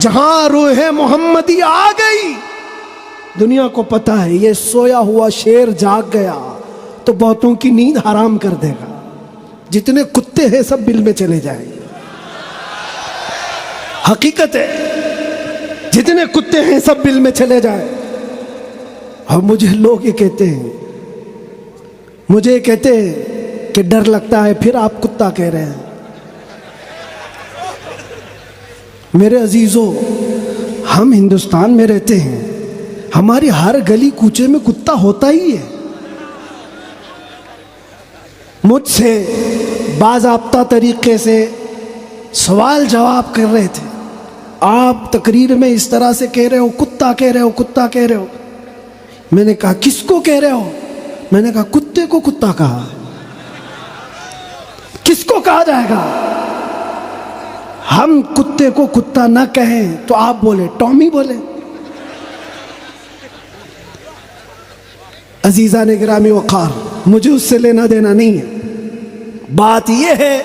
جہاں روح محمدی آ گئی، دنیا کو پتا ہے یہ سویا ہوا شیر جاگ گیا تو بہتوں کی نیند حرام کر دے گا۔ جتنے کتے ہیں سب بل میں چلے جائیں گے، حقیقت ہے، جتنے کتے ہیں سب بل میں چلے جائیں۔ اور مجھے لوگ یہ کہتے ہیں، مجھے کہتے ہیں کہ ڈر لگتا ہے، پھر آپ کتا کہہ رہے ہیں۔ میرے عزیزو، ہم ہندوستان میں رہتے ہیں، ہماری ہر گلی کوچے میں کتا ہوتا ہی ہے۔ مجھ سے باضابطہ طریقے سے سوال جواب کر رہے تھے، آپ تقریر میں اس طرح سے کہہ رہے ہو، کتا کہہ رہے ہو، کتا کہہ رہے ہو۔ میں نے کہا کس کو کہہ رہے ہو؟ میں نے کہا کتے کو کتا کہا، کس کو کہا جائے گا؟ ہم کتے کو کتا نہ کہیں تو آپ بولے ٹامی بولے۔ عزیزان گرامی وقار، مجھے اس سے لینا دینا نہیں ہے، بات یہ ہے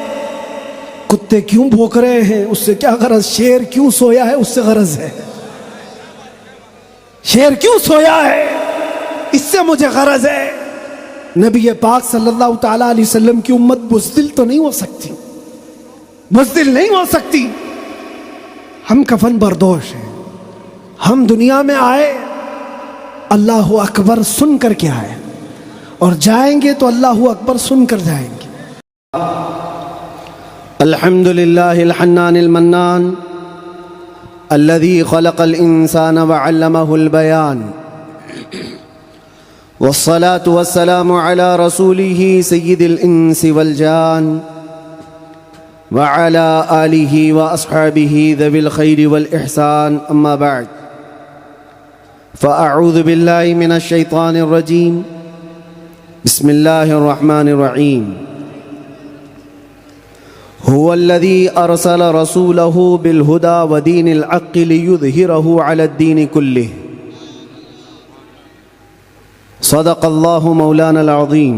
کتے کیوں بھونک رہے ہیں اس سے کیا غرض، شیر کیوں سویا ہے اس سے غرض ہے، شیر کیوں سویا ہے اس سے مجھے غرض ہے۔ نبی پاک صلی اللہ تعالی علیہ وسلم کی امت بزدل تو نہیں ہو سکتی، بزدل نہیں ہو سکتی۔ ہم کفن بردوش ہیں، ہم دنیا میں آئے اللہ اکبر سن کر کے آئے، اور جائیں گے تو اللہ اکبر سن کر جائیں گے۔ الحمد للہ الحنان المنان الذي خلق الإنسان وعلمه البيان، والصلاة والسلام على رسوله سيد الإنس والجان وعلى آله وأصحابه ذوي الخير والإحسان، أما بعد فأعوذ بالله من الشيطان الرجيم، بسم الله الرحمن الرحيم۔ هو الذي أرسل رسوله بالهدى ودين الحق ليظهره على الدين كله، صدق الله مولانا العظيم۔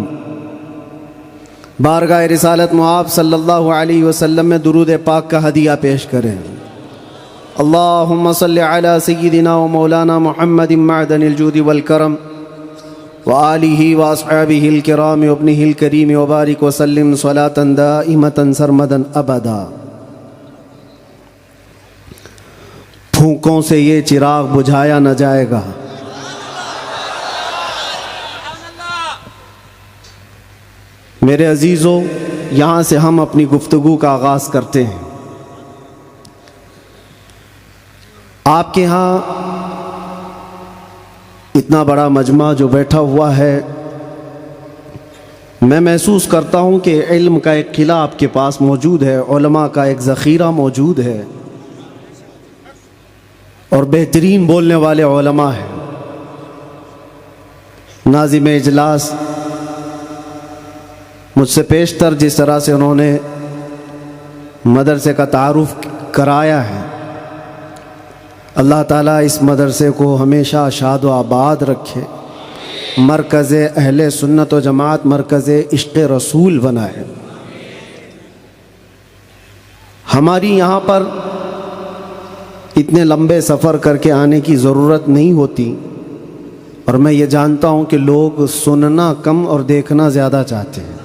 بارگاہ رسالت معاب صلی اللہ علیہ وسلم میں درود پاک کا ہدیہ پیش کریں۔ اللہم صلی علی سیدنا و مولانا محمد معدن الجود والکرم وآلہ واصحابہ الکرام وابنہ الکریم وبارک وسلم صلاة دائمة سرمدا ابدا۔ پھونکوں سے یہ چراغ بجھایا نہ جائے گا، میرے عزیزو، یہاں سے ہم اپنی گفتگو کا آغاز کرتے ہیں۔ آپ کے ہاں اتنا بڑا مجمع جو بیٹھا ہوا ہے، میں محسوس کرتا ہوں کہ علم کا ایک قلعہ آپ کے پاس موجود ہے، علماء کا ایک ذخیرہ موجود ہے، اور بہترین بولنے والے علماء ہیں۔ ناظم اجلاس مجھ سے پیشتر جس طرح سے انہوں نے مدرسے کا تعارف کرایا ہے، اللہ تعالیٰ اس مدرسے کو ہمیشہ شاد و آباد رکھے، مرکز اہل سنت و جماعت، مرکز عشق رسول بنائے۔ ہماری یہاں پر اتنے لمبے سفر کر کے آنے کی ضرورت نہیں ہوتی، اور میں یہ جانتا ہوں کہ لوگ سننا کم اور دیکھنا زیادہ چاہتے ہیں،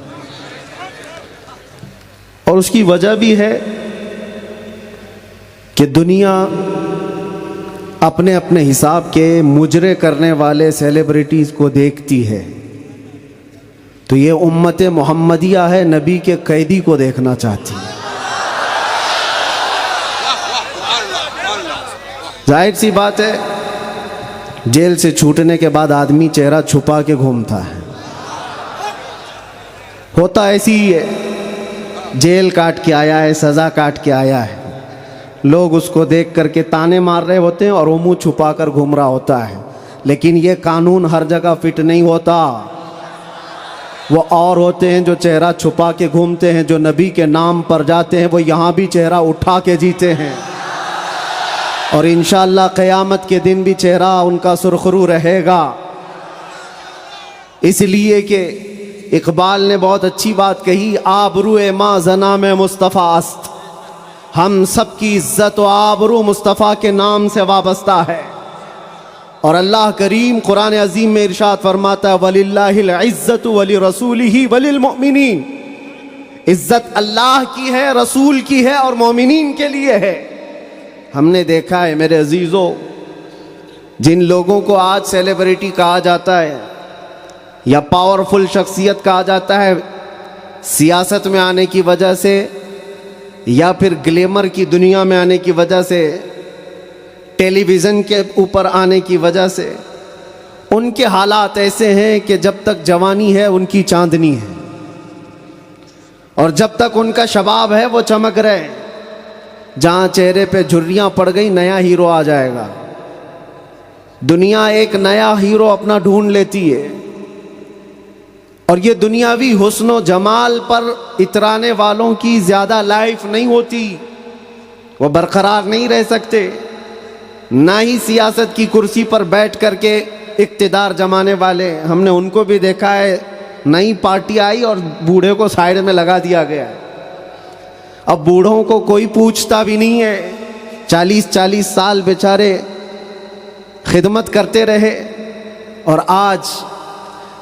اور اس کی وجہ بھی ہے کہ دنیا اپنے اپنے حساب کے مجرے کرنے والے سیلیبریٹیز کو دیکھتی ہے، تو یہ امت محمدیہ ہے، نبی کے قیدی کو دیکھنا چاہتی ہے۔ ظاہر سی بات ہے، جیل سے چھوٹنے کے بعد آدمی چہرہ چھپا کے گھومتا ہے، ہوتا ایسی ہی ہے، جیل کاٹ کے آیا ہے، سزا کاٹ کے آیا ہے، لوگ اس کو دیکھ کر کے تانے مار رہے ہوتے ہیں اور وہ منہ چھپا کر گھوم رہا ہوتا ہے، لیکن یہ قانون ہر جگہ فٹ نہیں ہوتا۔ وہ اور ہوتے ہیں جو چہرہ چھپا کے گھومتے ہیں، جو نبی کے نام پر جاتے ہیں، وہ یہاں بھی چہرہ اٹھا کے جیتے ہیں، اور انشاءاللہ قیامت کے دن بھی چہرہ ان کا سرخرو رہے گا۔ اس لیے کہ اقبال نے بہت اچھی بات کہی، آبروئے ما زنا میں مصطفیٰ است، ہم سب کی عزت و آبرو مصطفیٰ کے نام سے وابستہ ہے. اور اللہ کریم قرآن عظیم میں ارشاد فرماتا ہے وَلِلَّهِ الْعِزَّةُ وَلِرَسُولِهِ وَلِلْمُؤْمِنِينَ. عزت اللہ کی ہے, رسول کی ہے اور مومنین کے لیے ہے. ہم نے دیکھا ہے میرے عزیزو, جن لوگوں کو آج سیلیبریٹی کہا جاتا ہے یا پاورفل شخصیت کہا جاتا ہے, سیاست میں آنے کی وجہ سے یا پھر گلیمر کی دنیا میں آنے کی وجہ سے, ٹیلی ویژن کے اوپر آنے کی وجہ سے, ان کے حالات ایسے ہیں کہ جب تک جوانی ہے ان کی چاندنی ہے, اور جب تک ان کا شباب ہے وہ چمک رہے. جہاں چہرے پہ جھریاں پڑ گئی نیا ہیرو آ جائے گا. دنیا ایک نیا ہیرو اپنا ڈھونڈ لیتی ہے, اور یہ دنیاوی حسن و جمال پر اترانے والوں کی زیادہ لائف نہیں ہوتی, وہ برقرار نہیں رہ سکتے. نہ ہی سیاست کی کرسی پر بیٹھ کر کے اقتدار جمانے والے, ہم نے ان کو بھی دیکھا ہے, نئی پارٹی آئی اور بوڑھے کو سائیڈ میں لگا دیا گیا ہے. اب بوڑھوں کو کوئی پوچھتا بھی نہیں ہے. 40 سال بیچارے خدمت کرتے رہے اور آج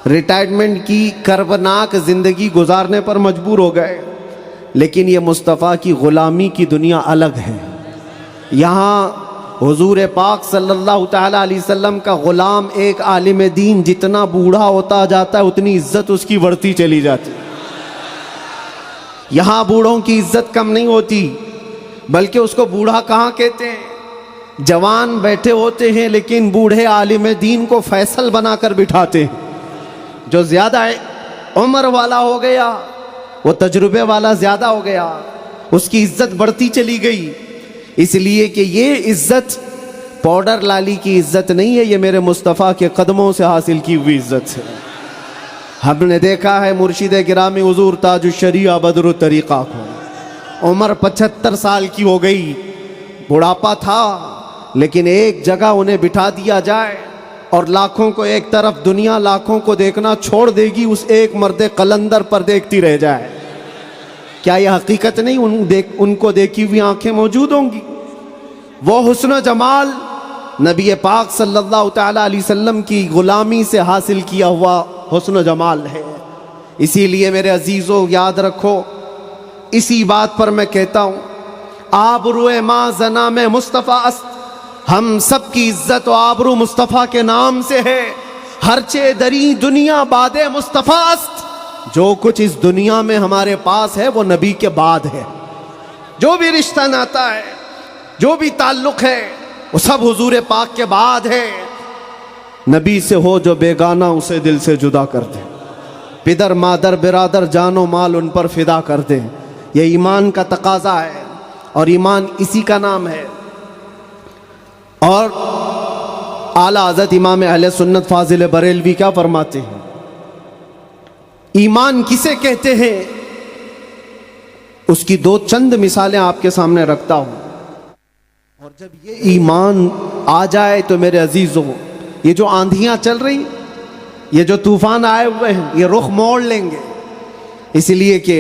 ریٹائرمنٹ کی کربناک زندگی گزارنے پر مجبور ہو گئے. لیکن یہ مصطفیٰ کی غلامی کی دنیا الگ ہے. یہاں حضور پاک صلی اللہ تعالیٰ علیہ وسلم کا غلام ایک عالم دین جتنا بوڑھا ہوتا جاتا ہے اتنی عزت اس کی بڑھتی چلی جاتی. یہاں بوڑھوں کی عزت کم نہیں ہوتی, بلکہ اس کو بوڑھا کہاں کہتے ہیں. جوان بیٹھے ہوتے ہیں لیکن بوڑھے عالم دین کو فیصل بنا کر بٹھاتے ہیں. جو زیادہ عمر والا ہو گیا, وہ تجربے والا زیادہ ہو گیا, اس کی عزت بڑھتی چلی گئی. اس لیے کہ یہ عزت پاؤڈر لالی کی عزت نہیں ہے, یہ میرے مصطفیٰ کے قدموں سے حاصل کی ہوئی عزت ہے. ہم نے دیکھا ہے مرشد گرامی حضور تاج الشریعہ بدر الطریقہ کو, عمر 75 سال کی ہو گئی, بڑھاپا تھا, لیکن ایک جگہ انہیں بٹھا دیا جائے اور لاکھوں کو ایک طرف, دنیا لاکھوں کو دیکھنا چھوڑ دے گی, اس ایک مرد قلندر پر دیکھتی رہ جائے. کیا یہ حقیقت نہیں؟ ان کو دیکھی ہوئی آنکھیں موجود ہوں گی. وہ حسن و جمال نبی پاک صلی اللہ تعالیٰ علیہ وسلم کی غلامی سے حاصل کیا ہوا حسن و جمال ہے. اسی لیے میرے عزیزو یاد رکھو, اسی بات پر میں کہتا ہوں آبرو ما زنا میں مصطفیٰ است. ہم سب کی عزت و آبرو مصطفیٰ کے نام سے ہے. ہرچے دری دنیا باد مصطفیٰ است. جو کچھ اس دنیا میں ہمارے پاس ہے وہ نبی کے بعد ہے. جو بھی رشتہ ناتا ہے, جو بھی تعلق ہے, وہ سب حضور پاک کے بعد ہے. نبی سے ہو جو بیگانہ اسے دل سے جدا کر دے. پدر مادر برادر جان و مال ان پر فدا کر دے. یہ ایمان کا تقاضا ہے اور ایمان اسی کا نام ہے. اور اعلیٰ حضرت امام اہل سنت فاضل بریلوی کیا فرماتے ہیں؟ ایمان کسے کہتے ہیں؟ اس کی 2 چند مثالیں آپ کے سامنے رکھتا ہوں. اور جب یہ ایمان آ جائے تو میرے عزیزوں, یہ جو آندھیاں چل رہی, یہ جو طوفان آئے ہوئے ہیں, یہ رخ موڑ لیں گے. اس لیے کہ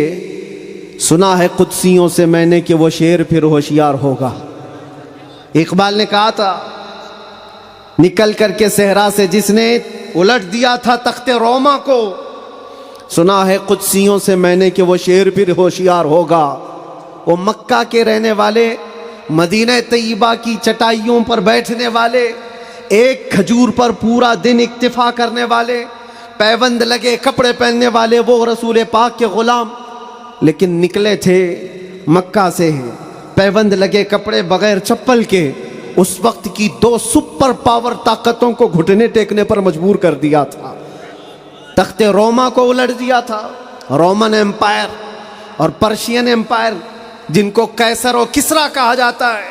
سنا ہے قدسیوں سے میں نے کہ وہ شیر پھر ہوشیار ہوگا. اقبال نے کہا تھا, نکل کر کے صحرا سے جس نے الٹ دیا تھا تخت روما کو, سنا ہے قدسیوں سے میں نے کہ وہ شیر پھر ہوشیار ہوگا. وہ مکہ کے رہنے والے, مدینہ طیبہ کی چٹائیوں پر بیٹھنے والے, ایک کھجور پر پورا دن اکتفا کرنے والے, پیوند لگے کپڑے پہننے والے, وہ رسول پاک کے غلام, لیکن نکلے تھے مکہ سے پیوند لگے کپڑے بغیر چپل کے. اس وقت کی 2 سپر پاور طاقتوں کو گھٹنے ٹیکنے پر مجبور کر دیا تھا. تخت روما کو الٹ دیا تھا, رومن ایمپائر اور پرشین ایمپائر, جن کو قیصر و کسریٰ کہا جاتا ہے,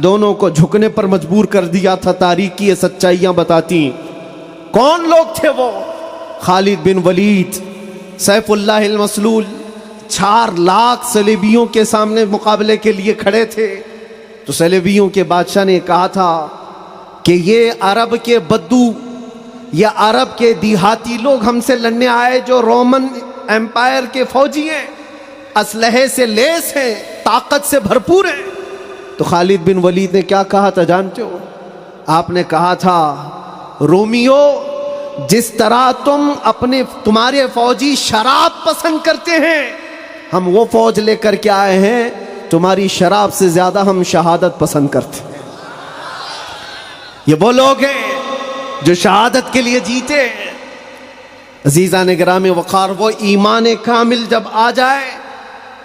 دونوں کو جھکنے پر مجبور کر دیا تھا. تاریخ کی یہ سچائیاں بتاتی ہیں. کون لوگ تھے وہ؟ خالد بن ولید, سیف اللہ المسلول, 4 لاکھ صلیبیوں کے سامنے مقابلے کے لیے کھڑے تھے. تو صلیبیوں کے بادشاہ نے کہا تھا کہ یہ عرب کے بدو یا عرب کے دیہاتی لوگ ہم سے لڑنے آئے جو رومن ایمپائر کے فوجی ہیں, اسلحے سے لیس ہیں, طاقت سے بھرپور ہیں. تو خالد بن ولید نے کیا کہا تھا جانتے ہو؟ آپ نے کہا تھا رومیو جس طرح تمہارے فوجی شراب پسند کرتے ہیں ہم وہ فوج لے کر کے آئے ہیں, تمہاری شراب سے زیادہ ہم شہادت پسند کرتے ہیں. یہ وہ لوگ ہیں جو شہادت کے لیے جیتے ہیں. عزیزان گرامی وقار, وہ ایمان کامل جب آ جائے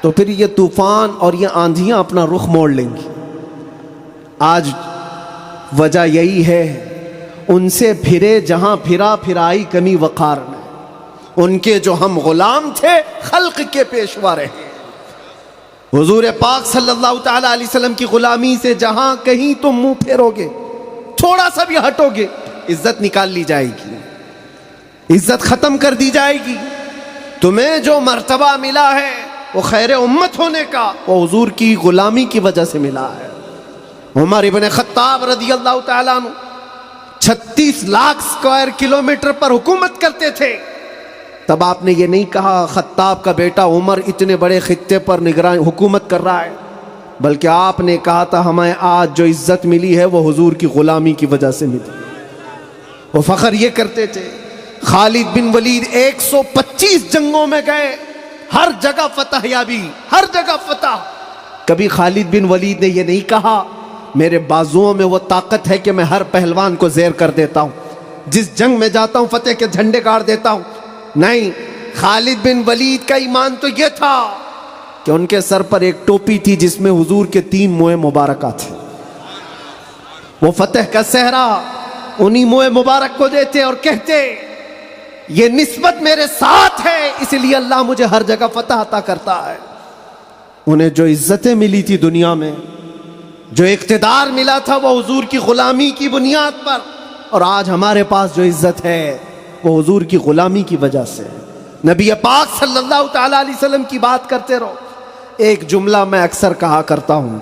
تو پھر یہ طوفان اور یہ آندھیاں اپنا رخ موڑ لیں گی. آج وجہ یہی ہے, ان سے پھرے جہاں پھرا پھرائی کمی وقار میں. ان کے جو ہم غلام تھے خلق کے پیشوا رہے. حضور پاک صلی اللہ تعالی علیہ وسلم کی غلامی سے جہاں کہیں تم منہ پھیرو گے, تھوڑا سا بھی ہٹو گے, عزت نکال لی جائے گی, عزت ختم کر دی جائے گی. تمہیں جو مرتبہ ملا ہے وہ خیر امت ہونے کا, وہ حضور کی غلامی کی وجہ سے ملا ہے. عمر ابن خطاب رضی اللہ تعالیٰ عنہ 36 لاکھ اسکوائر کلومیٹر پر حکومت کرتے تھے. تب آپ نے یہ نہیں کہا خطاب کا بیٹا عمر اتنے بڑے خطے پر نگران حکومت کر رہا ہے, بلکہ آپ نے کہا تھا ہمیں آج جو عزت ملی ہے وہ حضور کی غلامی کی وجہ سے ملی. وہ فخر یہ کرتے تھے. خالد بن ولید 125 جنگوں میں گئے, ہر جگہ فتح یابی, ہر جگہ فتح. کبھی خالد بن ولید نے یہ نہیں کہا میرے بازوؤں میں وہ طاقت ہے کہ میں ہر پہلوان کو زیر کر دیتا ہوں, جس جنگ میں جاتا ہوں فتح کے جھنڈے گاڑ دیتا ہوں. نہیں, خالد بن ولید کا ایمان تو یہ تھا کہ ان کے سر پر ایک ٹوپی تھی جس میں حضور کے 3 موئے مبارکہ تھے. وہ فتح کا صحرا انہی موئے مبارک کو دیتے اور کہتے یہ نسبت میرے ساتھ ہے, اس لیے اللہ مجھے ہر جگہ فتح عطا کرتا ہے. انہیں جو عزتیں ملی تھی دنیا میں, جو اقتدار ملا تھا وہ حضور کی غلامی کی بنیاد پر, اور آج ہمارے پاس جو عزت ہے وہ حضور کی غلامی کی وجہ سے. نبی پاک صلی اللہ تعالی علیہ وسلم کی بات کرتے رہو. ایک جملہ میں اکثر کہا کرتا ہوں,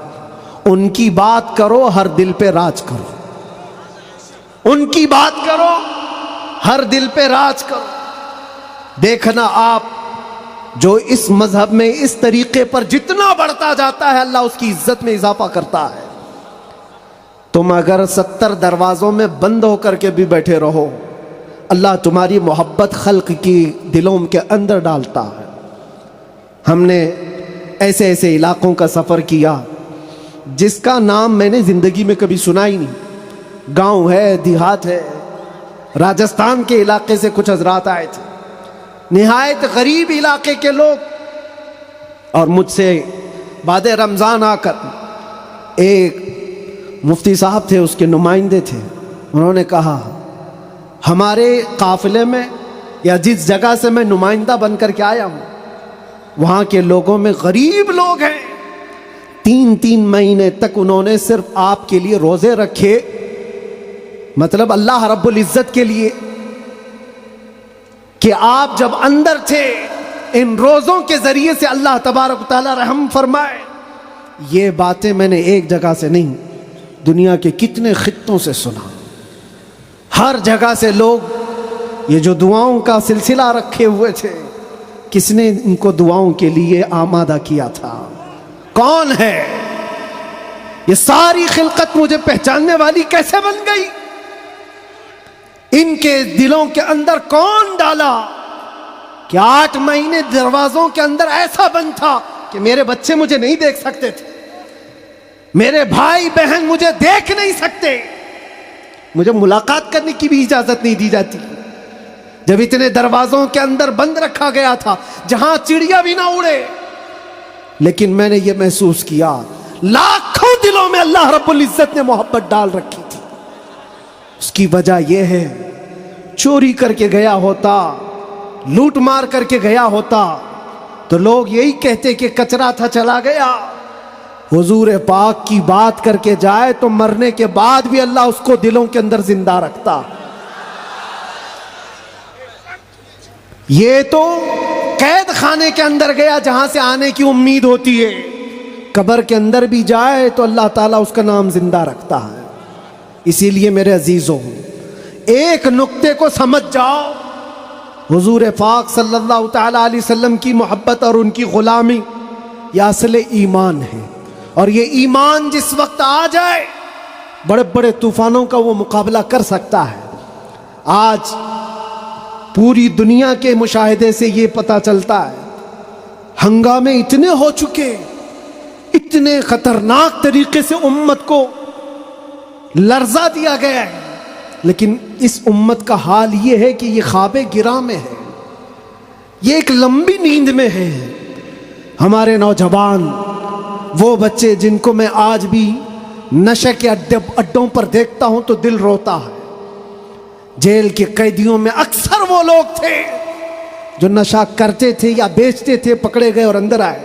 ان کی بات کرو ہر دل پہ راج کرو. ان کی بات کرو ہر دل پہ راج کرو. دیکھنا آپ جو اس مذہب میں اس طریقے پر جتنا بڑھتا جاتا ہے اللہ اس کی عزت میں اضافہ کرتا ہے. تم اگر 70 دروازوں میں بند ہو کر کے بھی بیٹھے رہو, اللہ تمہاری محبت خلق کی دلوں کے اندر ڈالتا ہے. ہم نے ایسے ایسے علاقوں کا سفر کیا جس کا نام میں نے زندگی میں کبھی سنا ہی نہیں. گاؤں ہے, دیہات ہے. راجستھان کے علاقے سے کچھ حضرات آئے تھے, نہایت غریب علاقے کے لوگ, اور مجھ سے بعد رمضان آ کر ایک مفتی صاحب تھے, اس کے نمائندے تھے. انہوں نے کہا ہمارے قافلے میں یا جس جگہ سے میں نمائندہ بن کر کے آیا ہوں وہاں کے لوگوں میں غریب لوگ ہیں. 3 مہینے تک انہوں نے صرف آپ کے لیے روزے رکھے, مطلب اللہ رب العزت کے لیے, کہ آپ جب اندر تھے ان روزوں کے ذریعے سے اللہ تبارک و تعالی رحم فرمائے. یہ باتیں میں نے ایک جگہ سے نہیں, دنیا کے کتنے خطوں سے سنا. ہر جگہ سے لوگ یہ جو دعاؤں کا سلسلہ رکھے ہوئے تھے, کس نے ان کو دعاؤں کے لیے آمادہ کیا تھا؟ کون ہے یہ ساری خلقت مجھے پہچاننے والی کیسے بن گئی؟ ان کے دلوں کے اندر کون ڈالا کہ 8 مہینے دروازوں کے اندر ایسا بند تھا کہ میرے بچے مجھے نہیں دیکھ سکتے تھے, میرے بھائی بہن مجھے دیکھ نہیں سکتے, مجھے ملاقات کرنے کی بھی اجازت نہیں دی جاتی. جب اتنے دروازوں کے اندر بند رکھا گیا تھا جہاں چڑیا بھی نہ اڑے, لیکن میں نے یہ محسوس کیا لاکھوں دلوں میں اللہ رب العزت نے محبت ڈال رکھی تھی. اس کی وجہ یہ ہے چوری کر کے گیا ہوتا, لوٹ مار کر کے گیا ہوتا تو لوگ یہی کہتے کہ کچرا تھا چلا گیا. حضور پاک کی بات کر کے جائے تو مرنے کے بعد بھی اللہ اس کو دلوں کے اندر زندہ رکھتا. یہ تو قید خانے کے اندر گیا جہاں سے آنے کی امید ہوتی ہے, قبر کے اندر بھی جائے تو اللہ تعالیٰ اس کا نام زندہ رکھتا ہے. اسی لیے میرے عزیزوں ایک نقطے کو سمجھ جاؤ, حضور پاک صلی اللہ تعالیٰ علیہ وسلم کی محبت اور ان کی غلامی یہ اصل ایمان ہے. اور یہ ایمان جس وقت آ جائے بڑے بڑے طوفانوں کا وہ مقابلہ کر سکتا ہے. آج پوری دنیا کے مشاہدے سے یہ پتہ چلتا ہے ہنگامے اتنے ہو چکے، اتنے خطرناک طریقے سے امت کو لرزا دیا گیا ہے، لیکن اس امت کا حال یہ ہے کہ یہ خواب گراں میں ہے، یہ ایک لمبی نیند میں ہے. ہمارے نوجوان، وہ بچے جن کو میں آج بھی نشے کے اڈوں پر دیکھتا ہوں تو دل روتا ہے. جیل کے قیدیوں میں اکثر وہ لوگ تھے جو نشہ کرتے تھے یا بیچتے تھے، پکڑے گئے اور اندر آئے.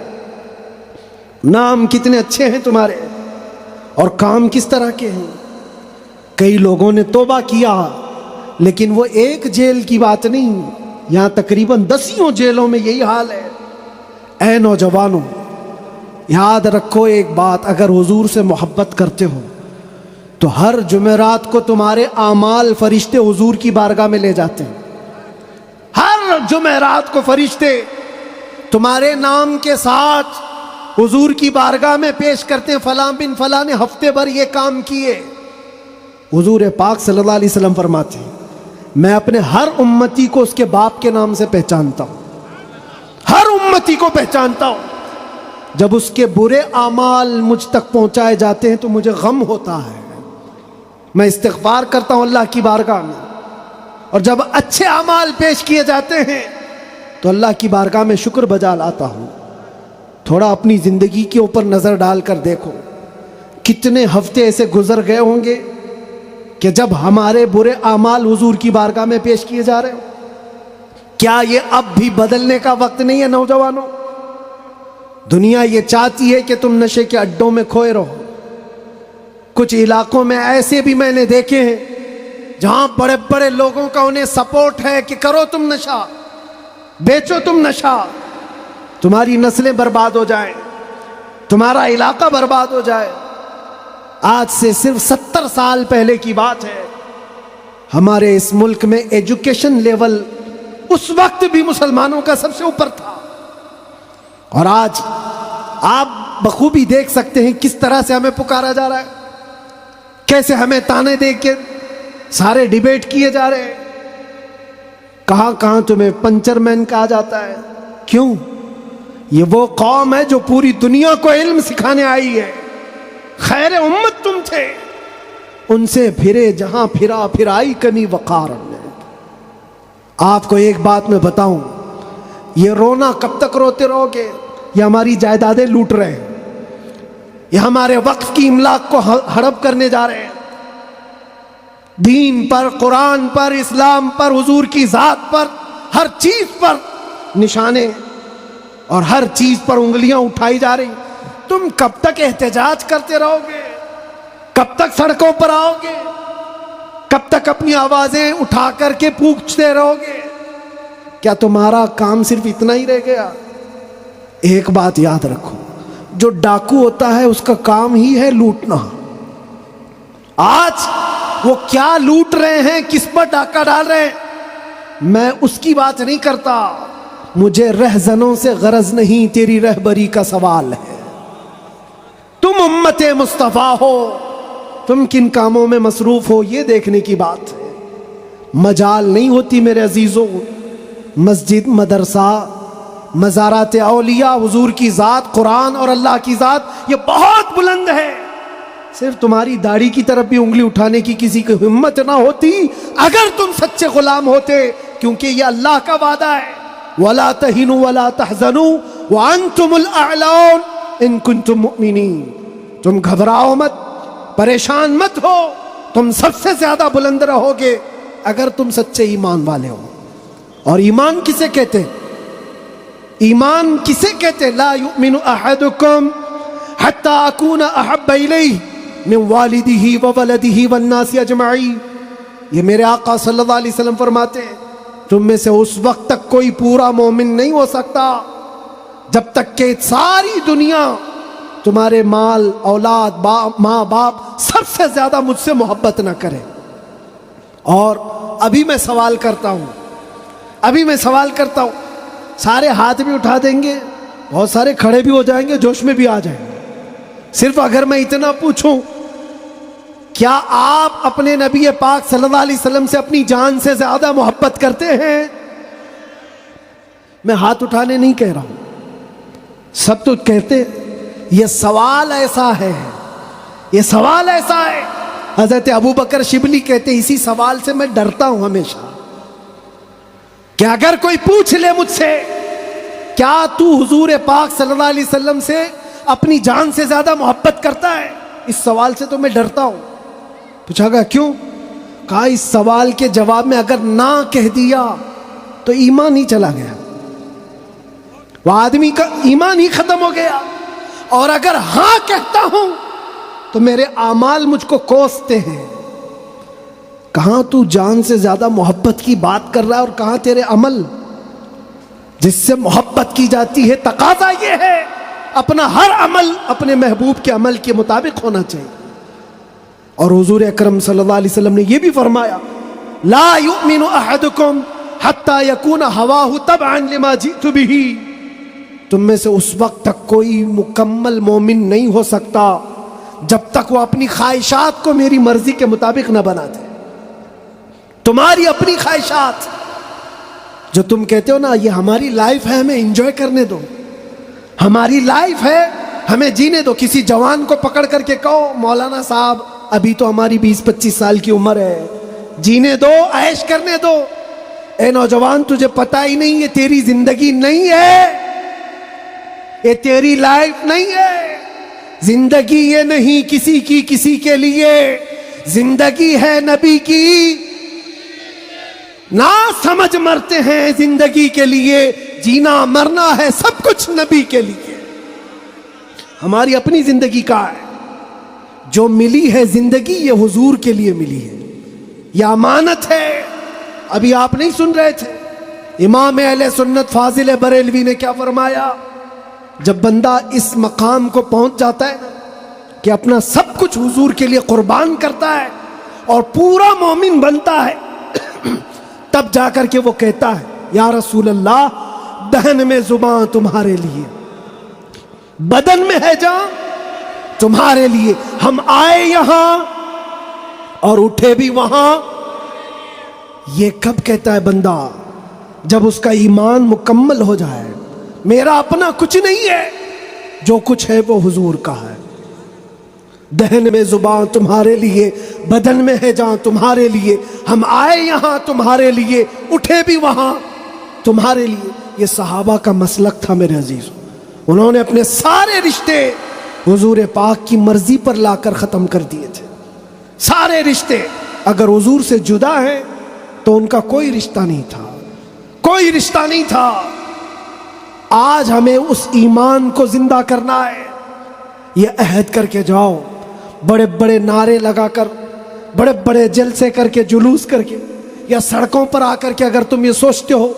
نام کتنے اچھے ہیں تمہارے اور کام کس طرح کے ہیں. کئی لوگوں نے توبہ کیا، لیکن وہ ایک جیل کی بات نہیں، یہاں تقریباً 10 جیلوں میں یہی حال ہے. اے نوجوانوں، یاد رکھو ایک بات، اگر حضور سے محبت کرتے ہو تو ہر جمعرات کو تمہارے اعمال فرشتے حضور کی بارگاہ میں لے جاتے ہیں. ہر جمعرات کو فرشتے تمہارے نام کے ساتھ حضور کی بارگاہ میں پیش کرتے ہیں، فلاں بن فلاں نے ہفتے بھر یہ کام کیے. حضور پاک صلی اللہ علیہ وسلم فرماتے ہیں میں اپنے ہر امتی کو اس کے باپ کے نام سے پہچانتا ہوں، ہر امتی کو پہچانتا ہوں. جب اس کے برے اعمال مجھ تک پہنچائے جاتے ہیں تو مجھے غم ہوتا ہے، میں استغفار کرتا ہوں اللہ کی بارگاہ میں. اور جب اچھے اعمال پیش کیے جاتے ہیں تو اللہ کی بارگاہ میں شکر بجا لاتا ہوں. تھوڑا اپنی زندگی کے اوپر نظر ڈال کر دیکھو، کتنے ہفتے ایسے گزر گئے ہوں گے کہ جب ہمارے برے اعمال حضور کی بارگاہ میں پیش کیے جا رہے ہوں. کیا یہ اب بھی بدلنے کا وقت نہیں ہے نوجوانوں؟ دنیا یہ چاہتی ہے کہ تم نشے کے اڈوں میں کھوئے رہو. کچھ علاقوں میں ایسے بھی میں نے دیکھے ہیں جہاں بڑے بڑے لوگوں کا انہیں سپورٹ ہے کہ کرو تم نشہ، بیچو تم نشہ، تمہاری نسلیں برباد ہو جائیں، تمہارا علاقہ برباد ہو جائے. آج سے صرف 70 سال پہلے کی بات ہے، ہمارے اس ملک میں ایجوکیشن لیول اس وقت بھی مسلمانوں کا سب سے اوپر تھا. اور آج آپ بخوبی دیکھ سکتے ہیں کس طرح سے ہمیں پکارا جا رہا ہے، کیسے ہمیں تانے دے کے سارے ڈیبیٹ کیے جا رہے ہیں. کہاں کہاں تمہیں پنچر مین کہا جاتا ہے. کیوں؟ یہ وہ قوم ہے جو پوری دنیا کو علم سکھانے آئی ہے. خیر امت تم تھے، ان سے پھرے جہاں پھرا پھر آئی کمی وقار میں. آپ کو ایک بات میں بتاؤں، یہ رونا کب تک روتے رہو گے؟ یہ ہماری جائیدادیں لوٹ رہے ہیں، یہ ہمارے وقف کی املاک کو ہڑپ کرنے جا رہے ہیں. دین پر، قرآن پر، اسلام پر، حضور کی ذات پر، ہر چیز پر نشانے اور ہر چیز پر انگلیاں اٹھائی جا رہی. تم کب تک احتجاج کرتے رہو گے؟ کب تک سڑکوں پر آؤ گے؟ کب تک اپنی آوازیں اٹھا کر کے پوچھتے رہو گے؟ کیا تمہارا کام صرف اتنا ہی رہ گیا؟ ایک بات یاد رکھو، جو ڈاکو ہوتا ہے اس کا کام ہی ہے لوٹنا. آج وہ کیا لوٹ رہے ہیں، کس پر ڈاکہ ڈال رہے ہیں، میں اس کی بات نہیں کرتا. مجھے رہزنوں سے غرض نہیں، تیری رہبری کا سوال ہے. تم امت مصطفیٰ ہو، تم کن کاموں میں مصروف ہو یہ دیکھنے کی بات ہے. مجال نہیں ہوتی میرے عزیزوں. مسجد، مدرسہ، مزارات اولیاء، حضور کی ذات، قرآن اور اللہ کی ذات یہ بہت بلند ہے. صرف تمہاری داڑھی کی طرف بھی انگلی اٹھانے کی کسی کی ہمت نہ ہوتی اگر تم سچے غلام ہوتے، کیونکہ یہ اللہ کا وعدہ ہے، وَلَا تَهِنُوا وَلَا تَحْزَنُوا وَأَنْتُمُ الْأَعْلَوْنَ إِن كُنتُم مُؤْمِنِينَ. تم گھبراؤ مت، پریشان مت ہو، تم سب سے زیادہ بلند رہو گے اگر تم سچے ایمان والے ہو. اور ایمان کسے کہتے؟ ایمان کسے کہتے؟ لا یؤمن احدکم حتی اکون احب الیہ من والدہ وولدہ والناس اجمعین. یہ میرے آقا صلی اللہ علیہ وسلم فرماتے ہیں تم میں سے اس وقت تک کوئی پورا مومن نہیں ہو سکتا جب تک کہ ساری دنیا تمہارے مال، اولاد، ماں باپ سب سے زیادہ مجھ سے محبت نہ کرے. اور ابھی میں سوال کرتا ہوں، سارے ہاتھ بھی اٹھا دیں گے بہت سارے کھڑے بھی ہو جائیں گے, جوش میں بھی آ جائیں گے. صرف اگر میں اتنا پوچھوں, کیا آپ اپنے نبی پاک صلی اللہ علیہ وسلم سے اپنی جان سے زیادہ محبت کرتے ہیں؟ میں ہاتھ اٹھانے نہیں کہہ رہا ہوں, سب تو کہتے. یہ سوال ایسا ہے, یہ سوال ایسا ہے. حضرت ابو بکر شبلی کہتے اسی سوال سے میں ڈرتا ہوں ہمیشہ, کہ اگر کوئی پوچھ لے مجھ سے کیا تو حضور پاک صلی اللہ علیہ وسلم سے اپنی جان سے زیادہ محبت کرتا ہے, اس سوال سے تو میں ڈرتا ہوں. پوچھا گیا کیوں؟ کہا اس سوال کے جواب میں اگر نہ کہہ دیا تو ایمان ہی چلا گیا, وہ آدمی کا ایمان ہی ختم ہو گیا, اور اگر ہاں کہتا ہوں تو میرے اعمال مجھ کو کوستے ہیں. کہاں تو جان سے زیادہ محبت کی بات کر رہا ہے اور کہاں تیرے عمل. جس سے محبت کی جاتی ہے تقاضا یہ ہے اپنا ہر عمل اپنے محبوب کے عمل کے مطابق ہونا چاہیے. اور حضور اکرم صلی اللہ علیہ وسلم نے یہ بھی فرمایا, لا یؤمن احدکم حتی یکون ہواہ تبعا لما جئت بہ. تم میں سے اس وقت تک کوئی مکمل مومن نہیں ہو سکتا جب تک وہ اپنی خواہشات کو میری مرضی کے مطابق نہ بنا دے. تمہاری اپنی خواہشات جو تم کہتے ہو نا, یہ ہماری لائف ہے, ہمیں انجوائے کرنے دو, ہماری لائف ہے, ہمیں جینے دو. کسی جوان کو پکڑ کر کے کہو مولانا صاحب ابھی تو ہماری 20-25 سال کی عمر ہے, جینے دو, عیش کرنے دو. اے نوجوان تجھے پتہ ہی نہیں, یہ تیری زندگی نہیں ہے, یہ تیری لائف نہیں ہے. زندگی یہ نہیں کسی کی کسی کے لیے, زندگی ہے نبی کی. نہ سمجھ مرتے ہیں زندگی کے لیے, جینا مرنا ہے سب کچھ نبی کے لیے. ہماری اپنی زندگی کا ہے, جو ملی ہے زندگی یہ حضور کے لیے ملی ہے, یہ امانت ہے. ابھی آپ نہیں سن رہے تھے امام اہل سنت فاضل بریلوی نے کیا فرمایا؟ جب بندہ اس مقام کو پہنچ جاتا ہے کہ اپنا سب کچھ حضور کے لیے قربان کرتا ہے اور پورا مومن بنتا ہے, تب جا کر کے وہ کہتا ہے یا رسول اللہ دہن میں زبان تمہارے لیے, بدن میں ہے جان تمہارے لیے. ہم آئے یہاں اور اٹھے بھی وہاں. یہ کب کہتا ہے بندہ؟ جب اس کا ایمان مکمل ہو جائے. میرا اپنا کچھ نہیں ہے, جو کچھ ہے وہ حضور کا ہے. دہن میں زبان تمہارے لیے, بدن میں ہے جان تمہارے لیے. ہم آئے یہاں تمہارے لیے, اٹھے بھی وہاں تمہارے لیے. یہ صحابہ کا مسلک تھا میرے عزیزوں. انہوں نے اپنے سارے رشتے حضور پاک کی مرضی پر لا کر ختم کر دیے تھے. سارے رشتے اگر حضور سے جدا ہیں تو ان کا کوئی رشتہ نہیں تھا, کوئی رشتہ نہیں تھا. آج ہمیں اس ایمان کو زندہ کرنا ہے. یہ عہد کر کے جاؤ, بڑے بڑے نعرے لگا کر, بڑے بڑے جلسے کر کے, جلوس کر کے, یا سڑکوں پر آ کر کے اگر تم یہ سوچتے ہو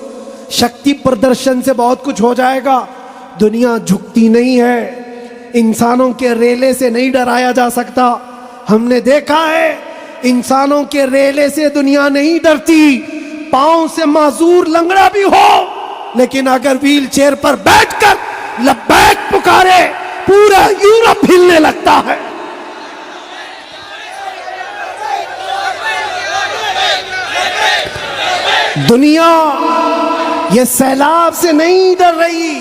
شکتی پردرشن سے بہت کچھ ہو جائے گا, دنیا جھکتی نہیں ہے. انسانوں کے ریلے سے نہیں ڈرایا جا سکتا. ہم نے دیکھا ہے انسانوں کے ریلے سے دنیا نہیں ڈرتی. پاؤں سے معذور لنگڑا بھی ہو لیکن اگر ویل چیئر پر بیٹھ کر لبیک پکارے پورا یورپ ہلنے لگتا ہے. دنیا یہ سیلاب سے نہیں ڈر رہی.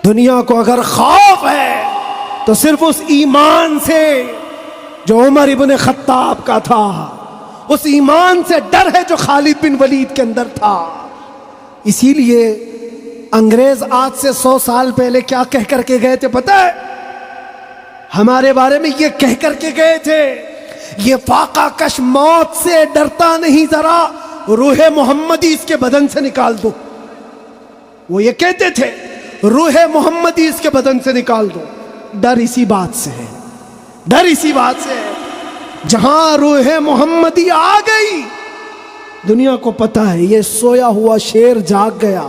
دنیا کو اگر خوف ہے تو صرف اس ایمان سے جو عمر ابن خطاب کا تھا, اس ایمان سے ڈر ہے جو خالد بن ولید کے اندر تھا. اسی لیے انگریز آج سے 100 سال پہلے کیا کہہ کر کے گئے تھے پتہ ہے؟ ہمارے بارے میں یہ کہہ کر کے گئے تھے, یہ فاقہ کش موت سے ڈرتا نہیں, ذرا روح محمدی اس کے بدن سے نکال دو. وہ یہ کہتے تھے روح محمدی اس کے بدن سے نکال دو. ڈر اسی بات سے ہے, ڈر اسی بات سے ہے. جہاں روح محمدی آ گئی دنیا کو پتہ ہے یہ سویا ہوا شیر جاگ گیا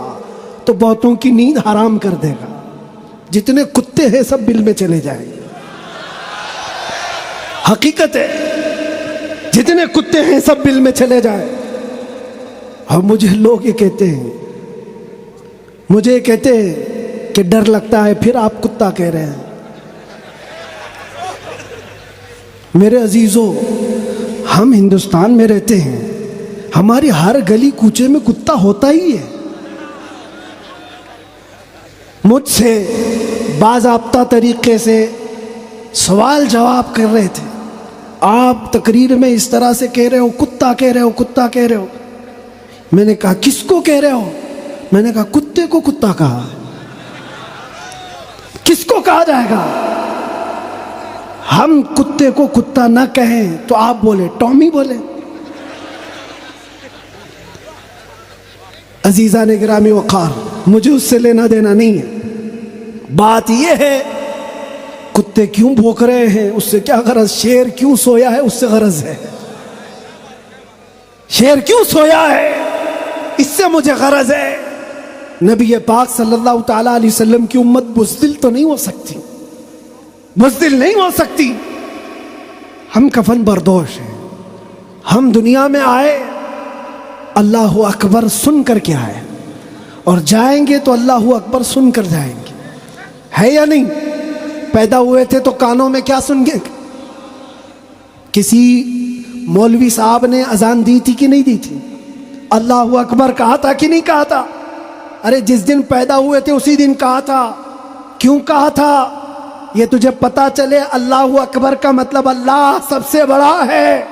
تو بہتوں کی نیند حرام کر دے گا. جتنے کتے ہیں سب بل میں چلے جائیں گے. حقیقت ہے جتنے کتے ہیں سب بل میں چلے جائیں. اب مجھے لوگ یہ کہتے ہیں, مجھے کہتے ہیں کہ ڈر لگتا ہے پھر آپ کتا کہہ رہے ہیں. میرے عزیزو، ہم ہندوستان میں رہتے ہیں، ہماری ہر گلی کوچے میں کتا ہوتا ہی ہے. مجھ سے باضابطہ طریقے سے سوال جواب کر رہے تھے، آپ تقریر میں اس طرح سے کہہ رہے ہو، کتا کہہ رہے ہو، کتا کہہ رہے ہو. میں نے کہا کس کو کہہ رہے ہو؟ میں نے کہا کتے کو کتا کہا. کس کو کہا جائے گا؟ ہم کتے کو کتا نہ کہیں تو آپ بولے ٹامی بولے. عزیزان گرامی وقار، مجھے اس سے لینا دینا نہیں ہے. بات یہ ہے کتے کیوں بھونک رہے ہیں اس سے کیا غرض، شیر کیوں سویا ہے اس سے غرض ہے. شیر کیوں سویا ہے اس سے مجھے غرض ہے. نبی پاک صلی اللہ تعالی علیہ وسلم کی امت بزدل تو نہیں ہو سکتی، بزدل نہیں ہو سکتی. ہم کفن بردوش ہیں. ہم دنیا میں آئے اللہ اکبر سن کر کے آئے، اور جائیں گے تو اللہ اکبر سن کر جائیں گے. ہے یا نہیں؟ پیدا ہوئے تھے تو کانوں میں کیا سن گے؟ کسی مولوی صاحب نے اذان دی تھی کہ نہیں دی تھی؟ اللہ اکبر کہا تھا کہ نہیں کہا تھا؟ ارے جس دن پیدا ہوئے تھے اسی دن کہا تھا. کیوں کہا تھا؟ یہ تجھے پتا چلے اللہ اکبر کا مطلب اللہ سب سے بڑا ہے،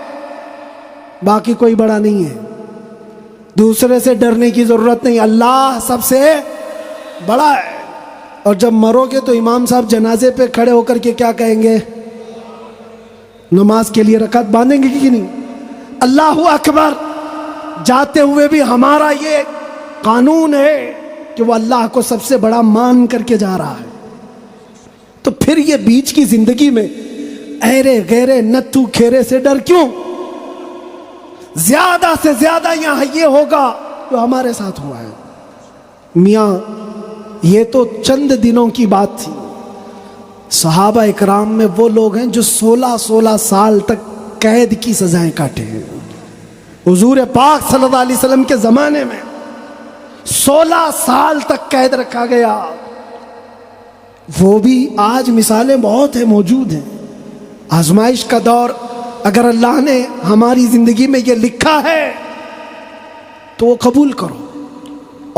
باقی کوئی بڑا نہیں ہے. دوسرے سے ڈرنے کی ضرورت نہیں، اللہ سب سے بڑا ہے. اور جب مرو گے تو امام صاحب جنازے پہ کھڑے ہو کر کے کیا کہیں گے؟ نماز کے لیے رکعت باندھیں گے کہ نہیں؟ اللہ اکبر. جاتے ہوئے بھی ہمارا یہ قانون ہے کہ وہ اللہ کو سب سے بڑا مان کر کے جا رہا ہے. تو پھر یہ بیچ کی زندگی میں ایرے غیرے نتھو کھیرے سے ڈر کیوں؟ زیادہ سے زیادہ یہاں یہ ہوگا جو ہمارے ساتھ ہوا ہے. میاں یہ تو چند دنوں کی بات تھی. صحابہ اکرام میں وہ لوگ ہیں جو 16 سال تک قید کی سزائیں کاٹے ہیں. حضور پاک صلی اللہ علیہ وسلم کے زمانے میں 16 سال تک قید رکھا گیا. وہ بھی آج مثالیں بہت ہیں، موجود ہیں. آزمائش کا دور، اگر اللہ نے ہماری زندگی میں یہ لکھا ہے تو وہ قبول کرو.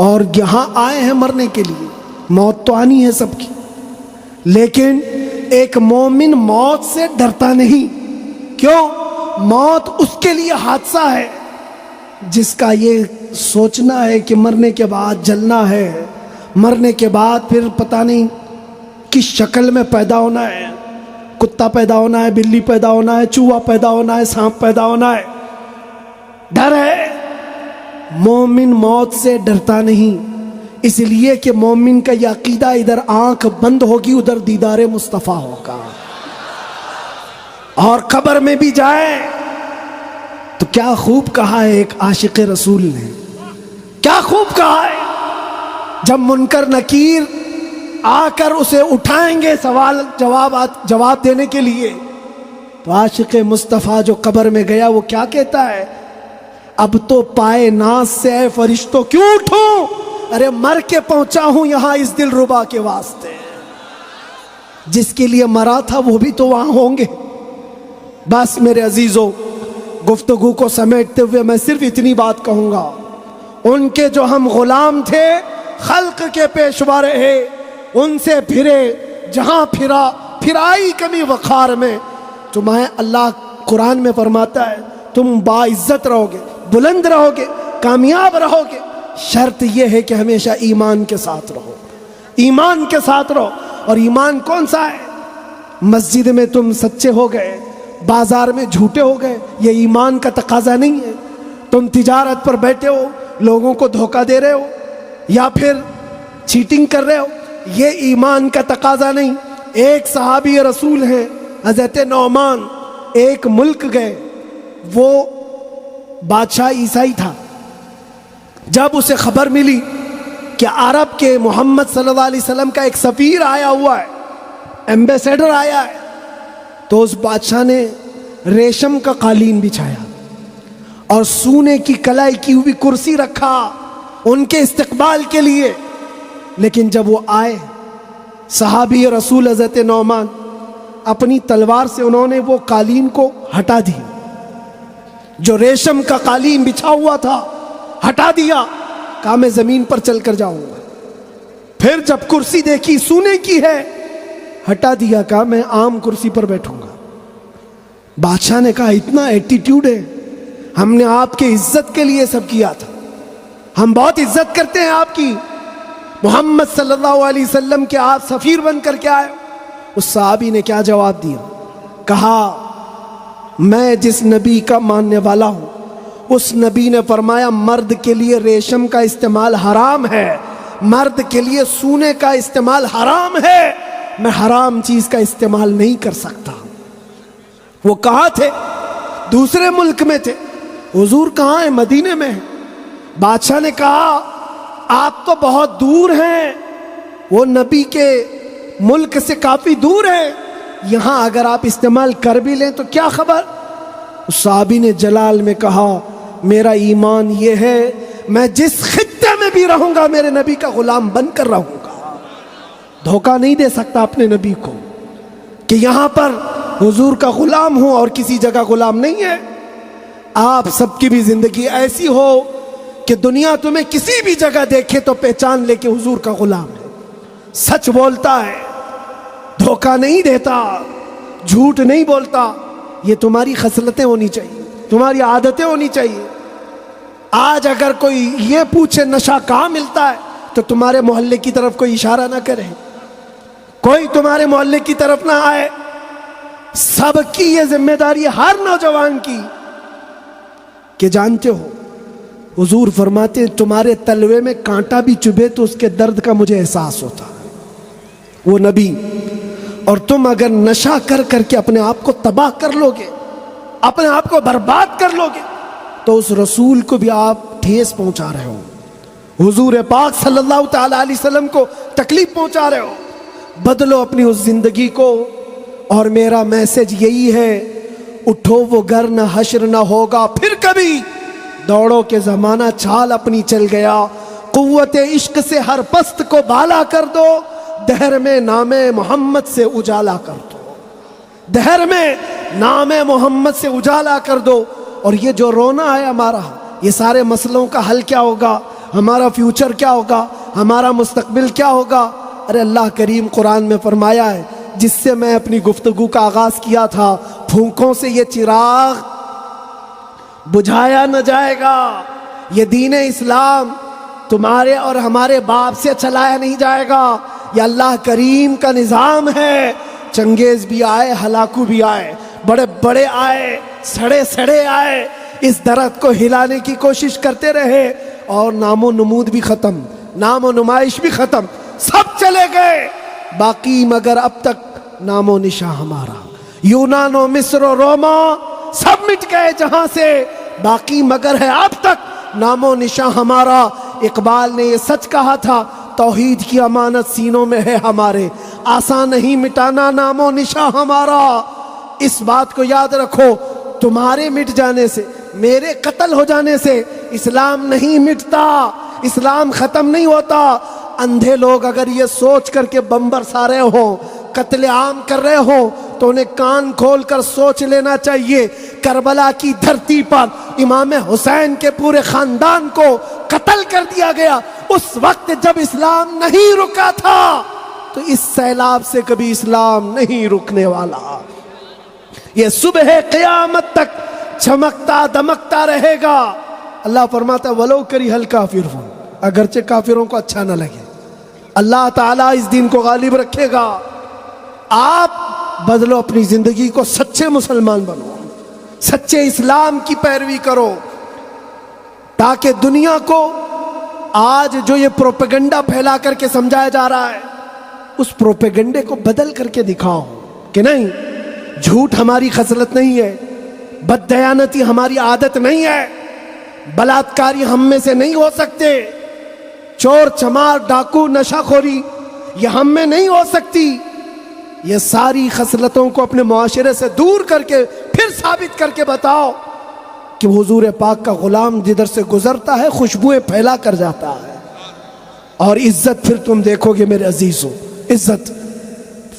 اور یہاں آئے ہیں مرنے کے لیے، موت تو آنی ہے سب کی، لیکن ایک مومن موت سے ڈرتا نہیں. کیوں؟ موت اس کے لیے حادثہ ہے جس کا یہ سوچنا ہے کہ مرنے کے بعد جلنا ہے، مرنے کے بعد پھر پتہ نہیں کس شکل میں پیدا ہونا ہے. کتا پیدا ہونا ہے، بلی پیدا ہونا ہے، چوہا پیدا ہونا ہے، سانپ پیدا ہونا ہے. ڈر ہے. مومن موت سے ڈرتا نہیں، اس لیے کہ مومن کا یہ عقیدہ ادھر آنکھ بند ہوگی ادھر دیدار مصطفیٰ ہوگا. اور قبر میں بھی جائے تو کیا خوب کہا ہے ایک عاشق رسول نے، کیا خوب کہا ہے. جب منکر نکیر آ کر اسے اٹھائیں گے سوال جواب دینے کے لیے، تو عاشق مصطفیٰ جو قبر میں گیا وہ کیا کہتا ہے؟ اب تو پائے ناز سے اے فرشتوں کیوں اٹھوں، ارے مر کے پہنچا ہوں یہاں اس دل ربا کے واسطے. جس کے لیے مرا تھا وہ بھی تو وہاں ہوں گے. بس میرے عزیزو، گفتگو کو سمیٹتے ہوئے میں صرف اتنی بات کہوں گا، ان کے جو ہم غلام تھے، خلق کے پیشوا رہے، ان سے پھرے جہاں پھرائی کمی وقار میں. تمہیں اللہ قرآن میں فرماتا ہے تم باعزت رہو گے، بلند رہو گے، کامیاب رہو گے، شرط یہ ہے کہ ہمیشہ ایمان کے ساتھ رہو. ایمان کے ساتھ رہو. اور ایمان کون سا ہے؟ مسجد میں تم سچے ہو گئے، بازار میں جھوٹے ہو گئے، یہ ایمان کا تقاضا نہیں ہے. تم تجارت پر بیٹھے ہو، لوگوں کو دھوکہ دے رہے ہو یا پھر چیٹنگ کر رہے ہو، یہ ایمان کا تقاضا نہیں. ایک صحابی رسول ہیں حضرت نعمان، ایک ملک گئے، وہ بادشاہ عیسائی تھا. جب اسے خبر ملی کہ عرب کے محمد صلی اللہ علیہ وسلم کا ایک سفیر آیا ہوا ہے، ایمبیسیڈر آیا ہے، تو اس بادشاہ نے ریشم کا قالین بچھایا اور سونے کی کلائی کی ہوئی کرسی رکھا ان کے استقبال کے لیے. لیکن جب وہ آئے صحابی رسول حضرت نعمان اپنی تلوار سے انہوں نے وہ قالین کو ہٹا دیا، جو ریشم کا قالین بچھا ہوا تھا ہٹا دیا، کہا میں زمین پر چل کر جاؤں گا۔ پھر جب کرسی دیکھی سونے کی ہے، ہٹا دیا، کہا میں عام کرسی پر بیٹھوں گا۔ بادشاہ نے کہا اتنا ایٹیٹیوڈ ہے، ہم نے آپ کے عزت کے لیے سب کیا تھا، ہم بہت عزت کرتے ہیں آپ کی، محمد صلی اللہ علیہ وسلم کے آپ سفیر بن کر کے آئے۔ اس صحابی نے کیا جواب دیا؟ کہا میں جس نبی کا ماننے والا ہوں اس نبی نے فرمایا مرد کے لیے ریشم کا استعمال حرام ہے، مرد کے لیے سونے کا استعمال حرام ہے، میں حرام چیز کا استعمال نہیں کر سکتا۔ وہ کہاں تھے؟ دوسرے ملک میں تھے۔ حضور کہاں ہیں؟ مدینے میں ہیں۔ بادشاہ نے کہا آپ تو بہت دور ہیں، وہ نبی کے ملک سے کافی دور ہے، یہاں اگر آپ استعمال کر بھی لیں تو کیا خبر؟ اس صحابی نے جلال میں کہا میرا ایمان یہ ہے میں جس خطے میں بھی رہوں گا میرے نبی کا غلام بن کر رہوں گا، دھوکہ نہیں دے سکتا اپنے نبی کو کہ یہاں پر حضور کا غلام ہوں اور کسی جگہ غلام نہیں ہے۔ آپ سب کی بھی زندگی ایسی ہو کہ دنیا تمہیں کسی بھی جگہ دیکھے تو پہچان لے کہ حضور کا غلام ہے، سچ بولتا ہے، دھوکہ نہیں دیتا، جھوٹ نہیں بولتا۔ یہ تمہاری خصلتیں ہونی چاہیے، تمہاری عادتیں ہونی چاہیے۔ آج اگر کوئی یہ پوچھے نشہ کہاں ملتا ہے تو تمہارے محلے کی طرف کوئی اشارہ نہ کرے، کوئی تمہارے محلے کی طرف نہ آئے۔ سب کی یہ ذمہ داری ہر نوجوان کی کہ جانتے ہو حضور فرماتے ہیں تمہارے تلوے میں کانٹا بھی چبھے تو اس کے درد کا مجھے احساس ہوتا ہے، وہ نبی۔ اور تم اگر نشہ کر کر کے اپنے آپ کو تباہ کر لو گے، اپنے آپ کو برباد کر لو گے تو اس رسول کو بھی آپ ٹھیس پہنچا رہے ہو، حضور پاک صلی اللہ تعالی علیہ وسلم کو تکلیف پہنچا رہے ہو۔ بدلو اپنی اس زندگی کو، اور میرا میسج یہی ہے اٹھو وہ گھر نہ حشر نہ ہوگا پھر کبھی، دوڑو کے زمانہ چھال اپنی چل گیا، قوت عشق سے ہر پست کو بالا کر دو، دہر میں نام محمد سے اجالا کر دو، دہر میں نام محمد سے اجالا کر دو۔ اور یہ جو رونا ہے ہمارا، یہ سارے مسئلوں کا حل کیا ہوگا، ہمارا فیوچر کیا ہوگا، ہمارا مستقبل کیا ہوگا؟ ارے اللہ کریم قرآن میں فرمایا ہے، جس سے میں اپنی گفتگو کا آغاز کیا تھا، پھونکوں سے یہ چراغ بجھایا نہ جائے گا، یہ دین اسلام تمہارے اور ہمارے باپ سے چلایا نہیں جائے گا، یہ اللہ کریم کا نظام ہے۔ چنگیز بھی آئے، ہلاکو بھی آئے، بڑے بڑے آئے، سڑے سڑے آئے، اس درخت کو ہلانے کی کوشش کرتے رہے، اور نام و نمود بھی ختم، نام و نمائش بھی ختم، سب چلے گئے، باقی مگر اب تک نام و نشاں ہمارا۔ یونان و مصر و روما سب مٹ گئے جہاں سے، باقی مگر ہے اب تک نام و نشاں ہمارا۔ اقبال نے یہ سچ کہا تھا، توحید کی امانت سینوں میں ہے ہمارے، آسان نہیں مٹانا نام و نشاں ہمارا۔ اس بات کو یاد رکھو، تمہارے مٹ جانے سے، میرے قتل ہو جانے سے اسلام نہیں مٹتا، اسلام ختم نہیں ہوتا۔ اندھے لوگ اگر یہ سوچ کر کے بم برسا رہے ہوں، قتل عام کر رہے ہوں، تو انہیں کان کھول کر سوچ لینا چاہیے، کربلا کی دھرتی پر امام حسین کے پورے خاندان کو قتل کر دیا گیا، اس وقت جب اسلام نہیں رکا تھا، تو اس سیلاب سے کبھی اسلام نہیں رکنے والا، یہ صبح قیامت تک چمکتا دمکتا رہے گا۔ اللہ فرماتا ہے وَلَوْ كَرِهَ الْكَافِرُونَ، اگرچہ کافروں کو اچھا نہ لگے، اللہ تعالیٰ اس دین کو غالب رکھے گا۔ آپ بدلو اپنی زندگی کو، سچے مسلمان بنو، سچے اسلام کی پیروی کرو، تاکہ دنیا کو آج جو یہ پروپیگنڈا پھیلا کر کے سمجھایا جا رہا ہے، اس پروپیگنڈے کو بدل کر کے دکھاؤ کہ نہیں، جھوٹ ہماری خصلت نہیں ہے، بددیانتی ہماری عادت نہیں ہے، بلاತ್ಕಾری ہم میں سے نہیں ہو سکتے، چور چمار ڈاکو نشہ خوری یہ ہم میں نہیں ہو سکتی۔ یہ ساری خصلتوں کو اپنے معاشرے سے دور کر کے پھر ثابت کر کے بتاؤ کہ حضور پاک کا غلام جدھر سے گزرتا ہے خوشبوئیں پھیلا کر جاتا ہے، اور عزت پھر تم دیکھو گے میرے عزیزوں، عزت